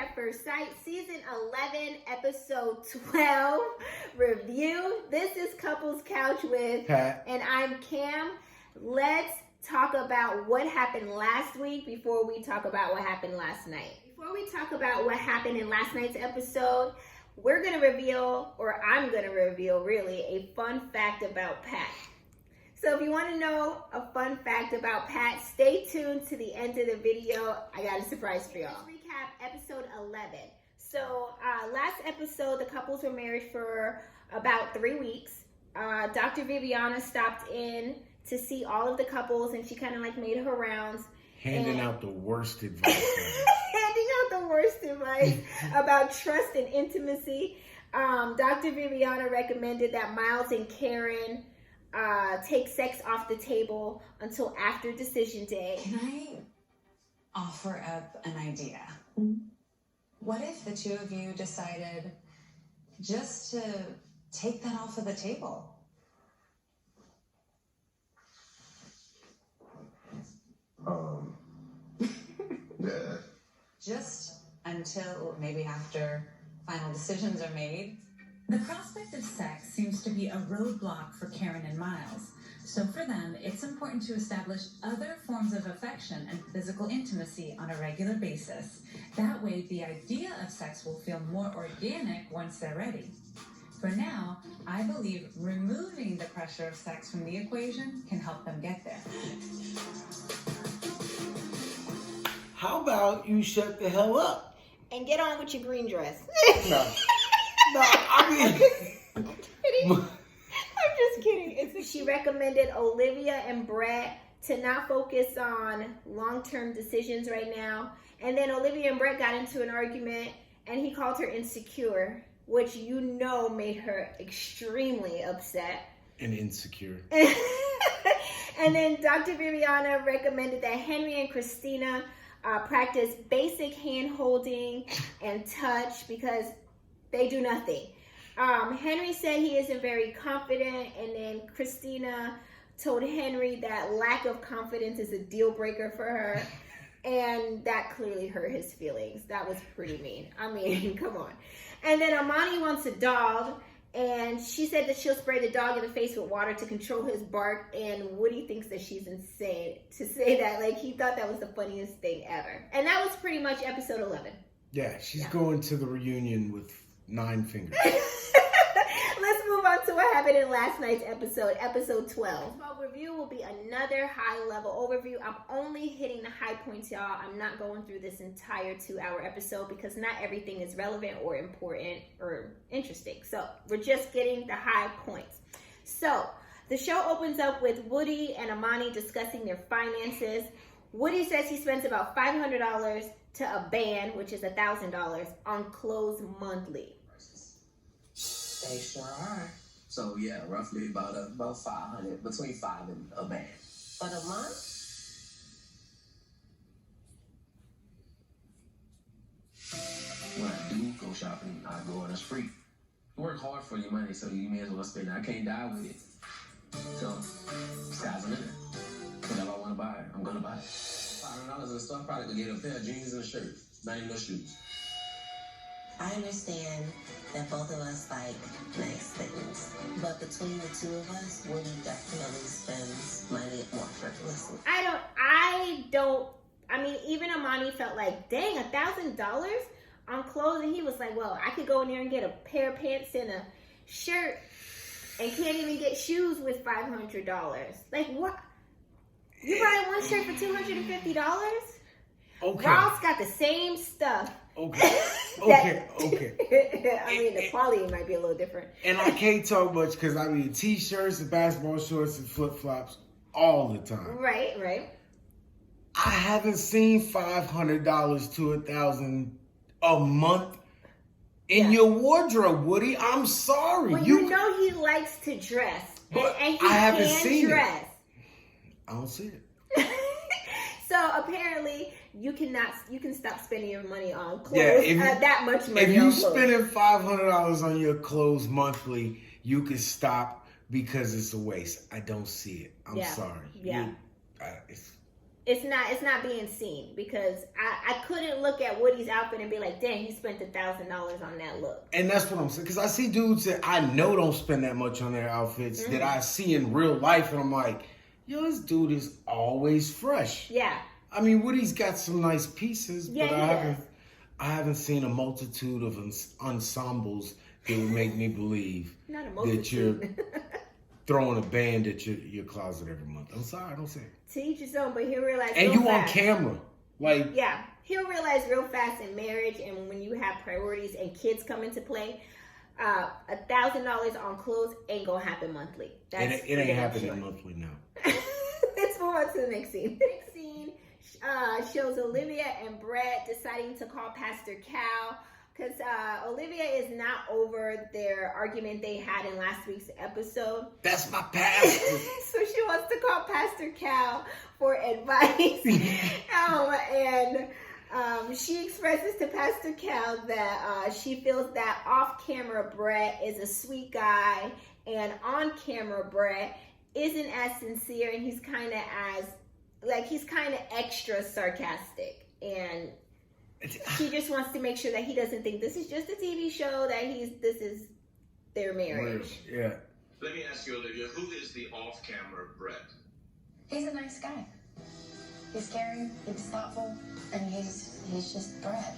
at First Sight, Season 11, Episode 12 review. This is Couples Couch with Pat. And I'm Cam. Let's talk about what happened last week before we talk about what happened last night. Before we talk about what happened in last night's episode, we're going to reveal, or I'm going to reveal really, a fun fact about Pat. So if you want to know a fun fact about Pat, stay tuned to the end of the video. I got a surprise for y'all. Let's recap episode 11. So last episode, the couples were married for about 3 weeks. Dr. Viviana stopped in to see all of the couples, and she kind of like made her rounds. Handing out the worst advice. Handing out the worst advice about trust and intimacy. Dr. Viviana recommended that Miles and Karen take sex off the table until after decision day. Can I offer up an idea? What if the two of you decided just to take that off of the table? Yeah. Just until maybe after final decisions are made. The prospect of sex seems to be a roadblock for Karen and Miles. So for them, it's important to establish other forms of affection and physical intimacy on a regular basis. That way, the idea of sex will feel more organic once they're ready. For now, I believe removing the pressure of sex from the equation can help them get there. How about you shut the hell up? And get on with your green dress. No, I mean... I'm just kidding. She recommended Olivia and Brett to not focus on long-term decisions right now. And then Olivia and Brett got into an argument, and he called her insecure, which you know made her extremely upset. And insecure. And then Dr. Viviana recommended that Henry and Christina practice basic hand-holding and touch because they do nothing. Henry said he isn't very confident, and then Christina told Henry that lack of confidence is a deal breaker for her, and that clearly hurt his feelings. That was pretty mean. I mean, come on. And then Amani wants a dog, and she said that she'll spray the dog in the face with water to control his bark, and Woody thinks that she's insane to say that. Like, he thought that was the funniest thing ever. And that was pretty much episode 11. Yeah, she's going to the reunion with 9 fingers. Let's move on to what happened in last night's episode, episode 12. The review will be another high-level overview. I'm only hitting the high points, y'all. I'm not going through this entire 2-hour episode because not everything is relevant or important or interesting. So we're just getting the high points. So the show opens up with Woody and Amani discussing their finances. Woody says he spends about $500 to a band, which is $1,000, on clothes monthly. They sure are. So yeah, roughly about 500, between 5 and a band. For the month? When I do go shopping, I go on a spree. You work hard for your money, so you may as well spend it. I can't die with it. So, sky's the limit. Whatever I want to buy, I'm gonna buy it. $500 in stuff, probably could get a pair of jeans and a shirt. Not even no shoes. I understand that both of us like nice things, but between the two of us, Woody definitely spends money more frivolously. I mean, even Amani felt like, dang, $1,000 on clothes, and he was like, well, I could go in there and get a pair of pants and a shirt, and can't even get shoes with $500. Like, what? You buy one shirt for $250? Okay. Ross got the same stuff. Okay. I mean, the quality might be a little different. And I can't talk much because, I mean, t-shirts and basketball shorts and flip-flops all the time. Right. I haven't seen $500 to $1,000 a month in your wardrobe, Woody. I'm sorry. Well, you know he likes to dress. But and he I haven't seen dress. it. I don't see it. So apparently you can stop spending your money on clothes. Yeah, that much money. If on you clothes. spending $500 on your clothes monthly, you can stop because it's a waste. I don't see it. I'm sorry. Yeah. it's not being seen, because I couldn't look at Woody's outfit and be like, dang, he spent $1,000 on that look. And that's what I'm saying. Because I see dudes that I know don't spend that much on their outfits that I see in real life. And I'm like, yo, this dude is always fresh. Yeah. I mean, Woody's got some nice pieces, Yeah, but I haven't seen a multitude of ensembles that would make me believe Not a that multitude. you're throwing a band at your closet every month. I'm sorry, I don't say it. To each his own, but he'll realize And real you on fast. camera. Like, Yeah, he'll realize real fast in marriage, and when you have priorities and kids come into play, $1,000 on clothes ain't gonna happen monthly. That's it ain't happening monthly now. Let's move on to the next scene. The next scene shows Olivia and Brett deciding to call Pastor Cal, because Olivia is not over their argument they had in last week's episode. That's my pastor. So she wants to call Pastor Cal for advice. She expresses to Pastor Cal that she feels that off-camera Brett is a sweet guy, and on-camera Brett isn't as sincere, and he's kind of extra sarcastic, and she just wants to make sure that he doesn't think this is just a TV show, that this is their marriage. Yeah. Let me ask you, Olivia, who is the off-camera Brett? He's a nice guy. He's caring, he's thoughtful, and he's just Brett.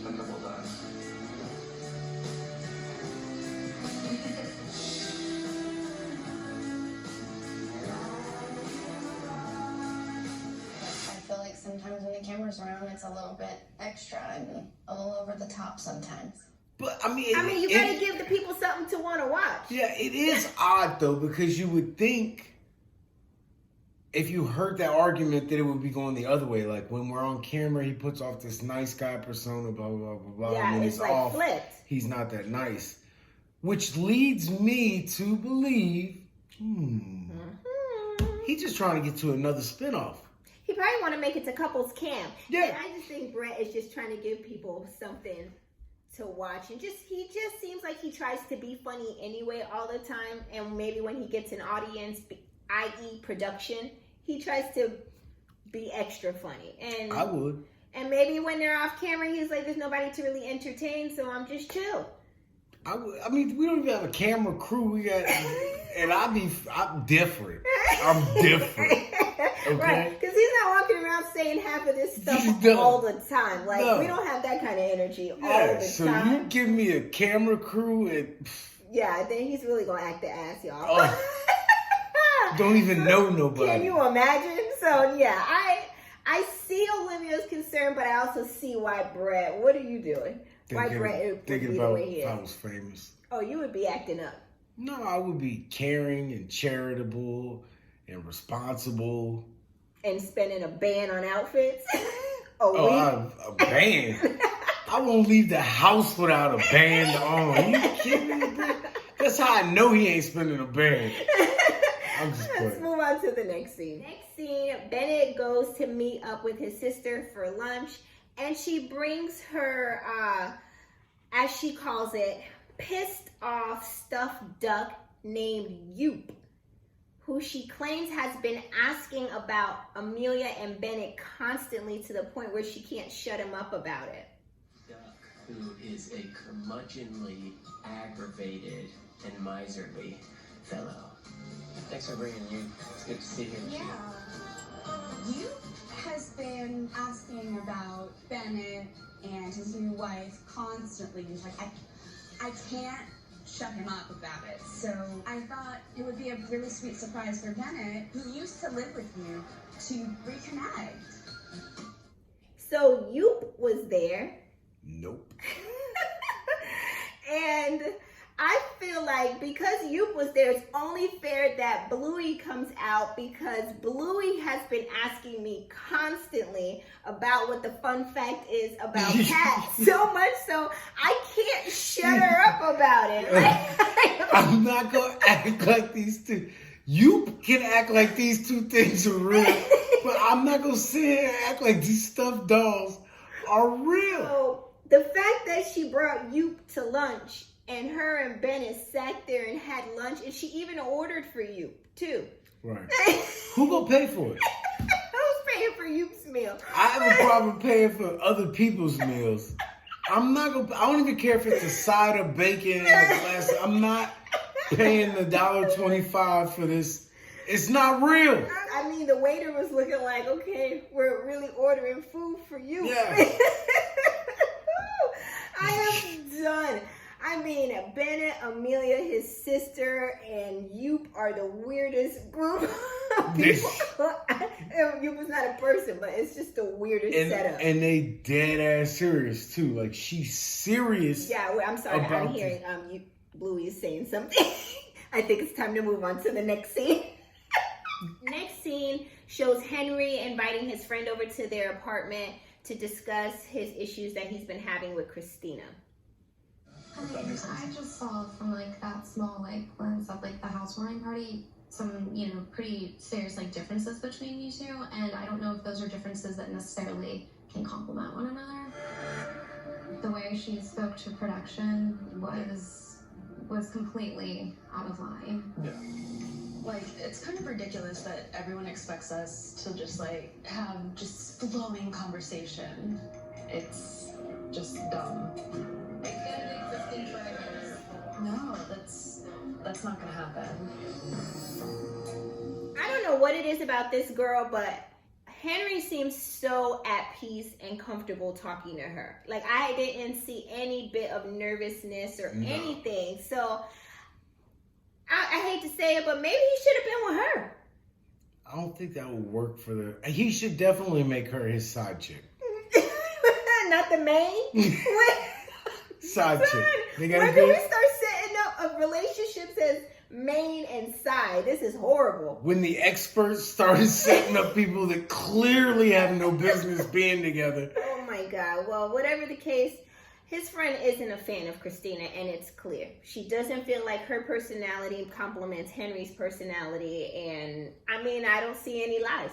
A couple of times. I feel like sometimes when the camera's around, it's a little bit extra and a little over the top sometimes. But I mean, You gotta give the people something to want to watch. Yeah, it is odd though, because you would think if you heard that argument that it would be going the other way. Like when we're on camera, he puts off this nice guy persona, blah, blah, blah, blah. Yeah, and when it's he's like off, flipped. he's not that nice. Which leads me to believe, he's just trying to get to another spinoff. He probably want to make it to couples camp. Yeah. And I just think Brett is just trying to give people something to watch, and he just seems like he tries to be funny anyway all the time, and maybe when he gets an audience, i.e. production, he tries to be extra funny. And I would. And maybe when they're off camera, he's like, there's nobody to really entertain, so I'm just chill. I mean, we don't even have a camera crew. We got, and I'm different. I'm different. Okay? Right, because he's not walking around saying half of this stuff all the time. Like, we don't have that kind of energy all the time. So you give me a camera crew and... Yeah, then he's really going to act the ass, y'all. Oh, don't even know nobody. Can you imagine? So, yeah, I see Olivia's concern, but I also see why Brett, what are you doing? Why Brett would be the way he is. If I was famous. Oh, you would be acting up. No, I would be caring and charitable and responsible. And spending a ban on outfits? A band? I won't leave the house without a band on. Are you kidding me, bro? That's how I know he ain't spending a band. I'm just playing. Let's move on to the next scene. Next scene, Bennett goes to meet up with his sister for lunch, and she brings her, as she calls it, pissed off stuffed duck named Yoop, who she claims has been asking about Amelia and Bennett constantly, to the point where she can't shut him up about it. Duck, who is a curmudgeonly, aggravated, and miserly fellow. Thanks for bringing you. It's good to see you. Yeah. You has been asking about Bennett and his new wife constantly. He's like, I can't shut him up about it. So I thought it would be a really sweet surprise for Bennett, who used to live with you, to reconnect. So Yoop was there. Nope. And I feel like because Yoop was there, it's only fair that Bluey comes out, because Bluey has been asking me constantly about what the fun fact is about cats. So much so I can't shut her up about it. I'm not going to act like these two. You can act like these two things are real, but I'm not going to sit here and act like these stuffed dolls are real. So the fact that she brought Yoop to lunch and her and Bennett sat there and had lunch, and she even ordered for you too. Right. Who gonna pay for it? Who's paying for You's meal? I have a problem paying for other people's meals. I'm not gonna. I don't even care if it's a side of bacon and a glass. I'm not paying the $1.25 for this. It's not real. I mean, the waiter was looking like, okay, we're really ordering food for you. Yeah. I am done. I mean, Bennett, Amelia, his sister, and Yoop are the weirdest group of people. Yoop was not a person, but it's just the weirdest setup. And they dead ass serious too. Like, she's serious. Yeah, I'm sorry. I'm hearing Bluey is saying something. I think it's time to move on to the next scene. Next scene shows Henry inviting his friend over to their apartment to discuss his issues that he's been having with Christina. I just saw from like that small lens of like the housewarming party some pretty serious differences between you two, and I don't know if those are differences that necessarily can complement one another. The way she spoke to production was completely out of line. Yeah. It's kind of ridiculous that everyone expects us to just have just flowing conversation. It's just dumb. No, that's not gonna happen. I don't know what it is about this girl, but Henry seems so at peace and comfortable talking to her. Like, I didn't see any bit of nervousness or anything. So I hate to say it, but maybe he should have been with her. I don't think that would work for the. He should definitely make her his side chick. Not the main. Side chick. When can we start setting up relationships as main and side? This is horrible. When the experts started setting up people that clearly have no business being together. Oh my God. Well, whatever the case, his friend isn't a fan of Christina, and it's clear. She doesn't feel like her personality complements Henry's personality, and I mean, I don't see any lies.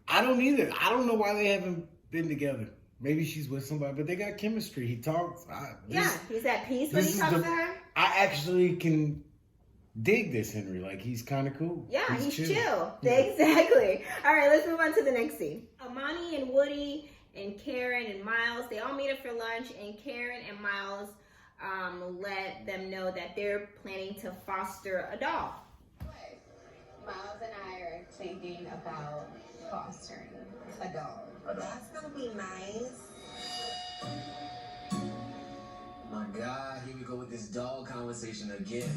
I don't either. I don't know why they haven't been together. Maybe she's with somebody, but they got chemistry. He talks. He's at peace when he talks to her. I actually can dig this Henry. Like, he's kind of cool. Yeah, he's chill. Yeah. Exactly. All right, let's move on to the next scene. Amani and Woody and Karen and Miles, they all meet up for lunch, and Karen and Miles let them know that they're planning to foster a dog. Miles and I are thinking about fostering a dog. That's gonna be nice. My God, here we go with this dog conversation again.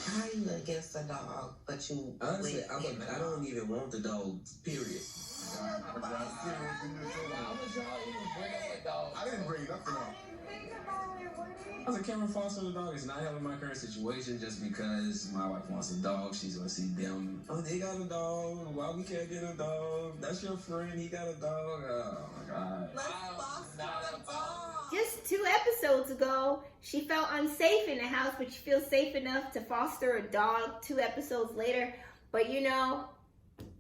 How are you against a dog, but you... Honestly, I don't even want the dog, period. I didn't bring nothing up. I was like, Cameron foster the dog is not helping my current situation just because my wife wants a dog. She's gonna see them. Oh, they got a dog. Why we can't get a dog? That's your friend. He got a dog. Oh my God. Let's foster a dog. Just 2 episodes ago, she felt unsafe in the house, but she feels safe enough to foster a dog 2 episodes later. But you know,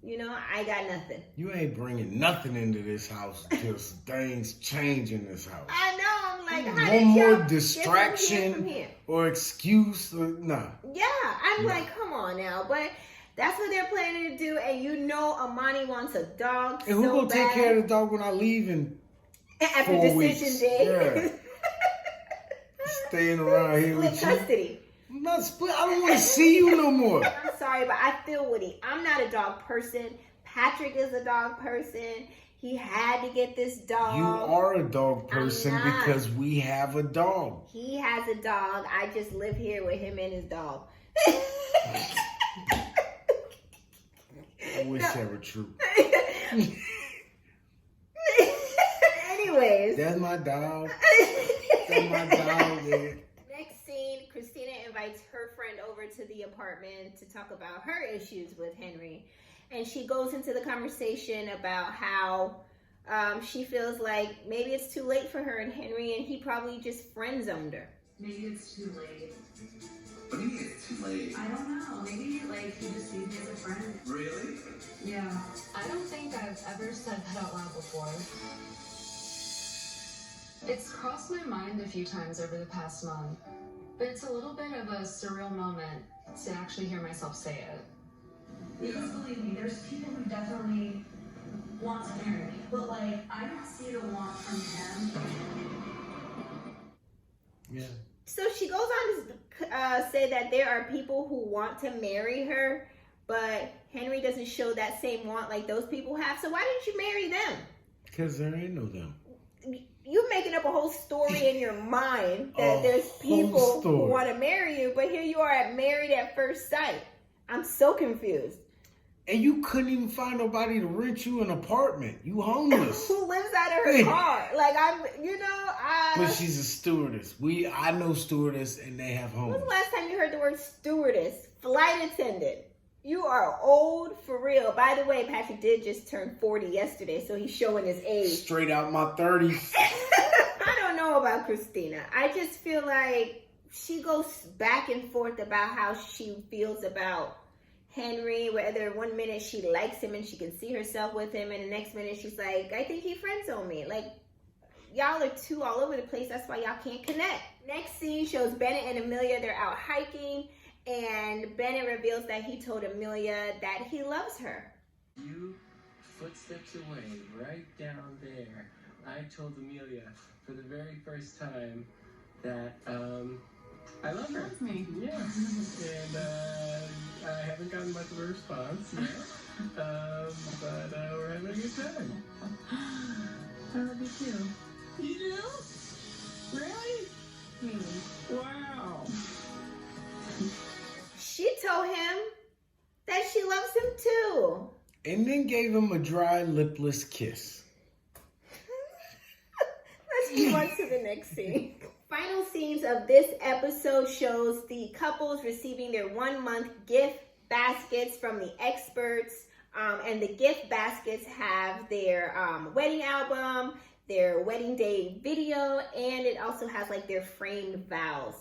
I got nothing. You ain't bringing nothing into this house until things change in this house. I know. I'm like, how one did more y'all distraction get from here? or excuse. Nah. Yeah, I'm like, come on now. But that's what they're planning to do. And Amani wants a dog. And who so gonna take bad. care of the dog when I leave in After 4 decision weeks? day? Yeah. Staying around here Split with you. custody. I'm not split. I don't want to see you no more. I'm sorry, but I feel Woody. I'm not a dog person. Patrick is a dog person. He had to get this dog. You are a dog person because we have a dog. He has a dog. I just live here with him and his dog. I wish that were true. Anyways. That's my dog. That's my dog, man. Next scene, Christina invites her friend over to the apartment to talk about her issues with Henry. And she goes into the conversation about how she feels like maybe it's too late for her and Henry, and he probably just friend-zoned her. Maybe it's too late. What do you mean it's too late? I don't know. Maybe he just sees me as a friend. Really? Yeah. I don't think I've ever said that out loud before. It's crossed my mind a few times over the past month. But it's a little bit of a surreal moment to actually hear myself say it. Please believe me, there's people who definitely want to marry me, but like, I don't see the want from him. Yeah. So she goes on to say that there are people who want to marry her, but Henry doesn't show that same want like those people have. So why didn't you marry them? Because there ain't no them. You're making up a whole story in your mind that there's people who want to marry you, but here you are at married at first sight. I'm so confused. And you couldn't even find nobody to rent you an apartment. You homeless. Who lives out of her car? Like, But she's a stewardess. I know stewardess, and they have homes. When's the last time you heard the word stewardess? Flight attendant. You are old for real. By the way, Patrick did just turn 40 yesterday, so he's showing his age. Straight out my 30s. I don't know about Christina. I just feel like she goes back and forth about how she feels about Henry, whether one minute she likes him and she can see herself with him, and the next minute she's like, I think he friend-zoned me. Like, y'all are too all over the place. That's why y'all can't connect. Next scene shows Bennett and Amelia. They're out hiking, and Bennett reveals that he told Amelia that he loves her. You, footsteps away, right down there, I told Amelia for the very first time that, I love her. Me. Yes. And I haven't gotten much of a response yet. But we're having a good time. I love you too. You do? Really? Wow. She told him that she loves him too. And then gave him a dry, lipless kiss. Let's move on to the next scene. Final scenes of this episode shows the couples receiving their 1-month gift baskets from the experts. And the gift baskets have their wedding album, their wedding day video, and it also has like their framed vows.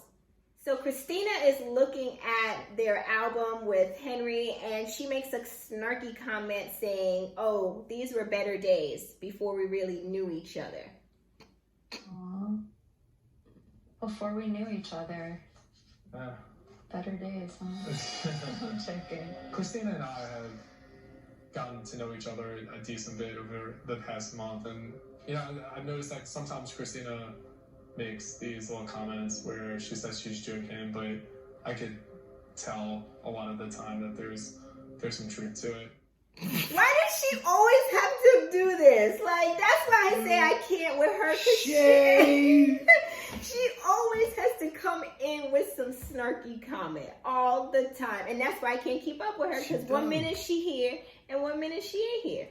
So Christina is looking at their album with Henry, and she makes a snarky comment saying, oh, these were better days before we really knew each other. Aww. Before we knew each other. Better days, huh? I'm checking. Christina and I have gotten to know each other a decent bit over the past month, and I've noticed that sometimes Christina makes these little comments where she says she's joking, but I could tell a lot of the time that there's some truth to it. Why does she always have to do this? Like, that's why I say I can't with her. She always has to come in with some snarky comment all the time. And that's why I can't keep up with her, because one minute she here and one minute she ain't here.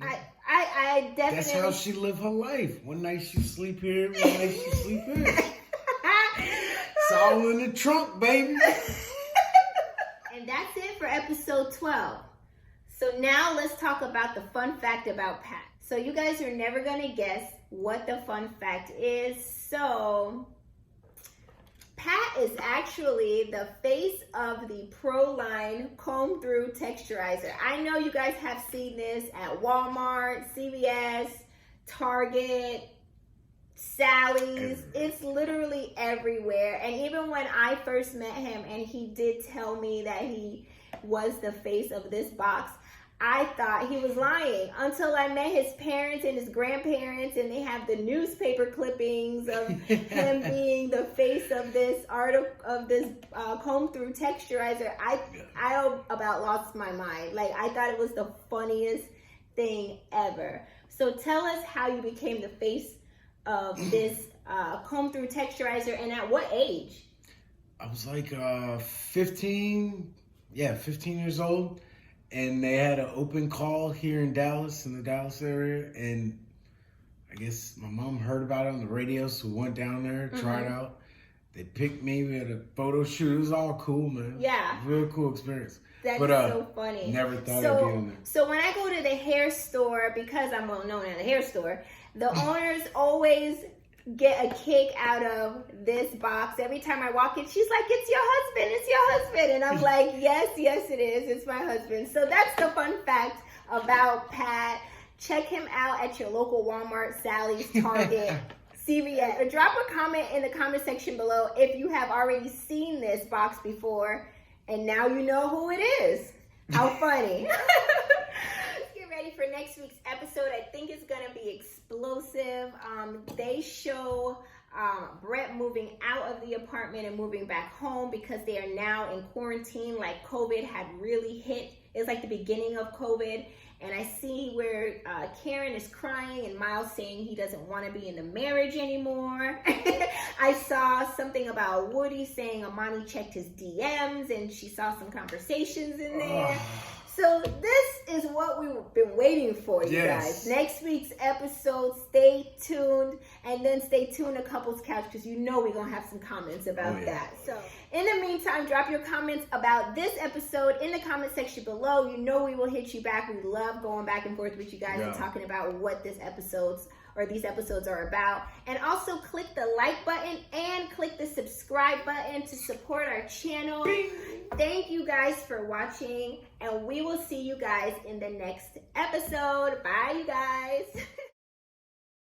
I definitely... That's how she live her life. One night she sleep here, one night she sleep here. It's all in the trunk, baby. And that's it for episode 12. So now let's talk about the fun fact about Pat. So you guys are never going to guess what the fun fact is. So Pat is actually the face of the Pro-Line Comb Through Texturizer. I know you guys have seen this at Walmart, CVS, Target, Sally's. It's literally everywhere. And even when I first met him and he did tell me that he was the face of this box, I thought he was lying until I met his parents and his grandparents, and they have the newspaper clippings of him being the face of this comb through texturizer. I about lost my mind. Like, I thought it was the funniest thing ever. So tell us how you became the face of this comb through texturizer, and at what age? I was like 15 years old. And they had an open call here in Dallas, in the Dallas area. And I guess my mom heard about it on the radio, so we went down there, tried it out. They picked me, we had a photo shoot. It was all cool, man. Yeah. Real cool experience. That's so funny. Never thought I'd be on there. So when I go to the hair store, because I'm well known at the hair store, the owners always get a kick out of this box. Every time I walk in, she's like, it's your husband. And I'm like, yes it is. It's my husband. So that's the fun fact about Pat. Check him out at your local Walmart, Sally's, Target, CVS. Or drop a comment in the comment section below if you have already seen this box before and now you know who it is. How funny. Let's get ready for next week's episode. I think it's going to be explosive. They show Brett moving out of the apartment and moving back home because they are now in quarantine. Like COVID had really hit. It's like the beginning of COVID. And I see where Karen is crying and Miles saying he doesn't want to be in the marriage anymore. I saw something about Woody saying Amani checked his DMs and she saw some conversations in there. So this is what we've been waiting for, you guys. Next week's episode, stay tuned. And then stay tuned to Couples Couch because you know we're going to have some comments about that. So in the meantime, drop your comments about this episode in the comment section below. You know we will hit you back. We love going back and forth with you guys and talking about what these episodes are about. And also click the like button and click the subscribe button to support our channel. Thank you guys for watching, and we will see you guys in the next episode. Bye, you guys.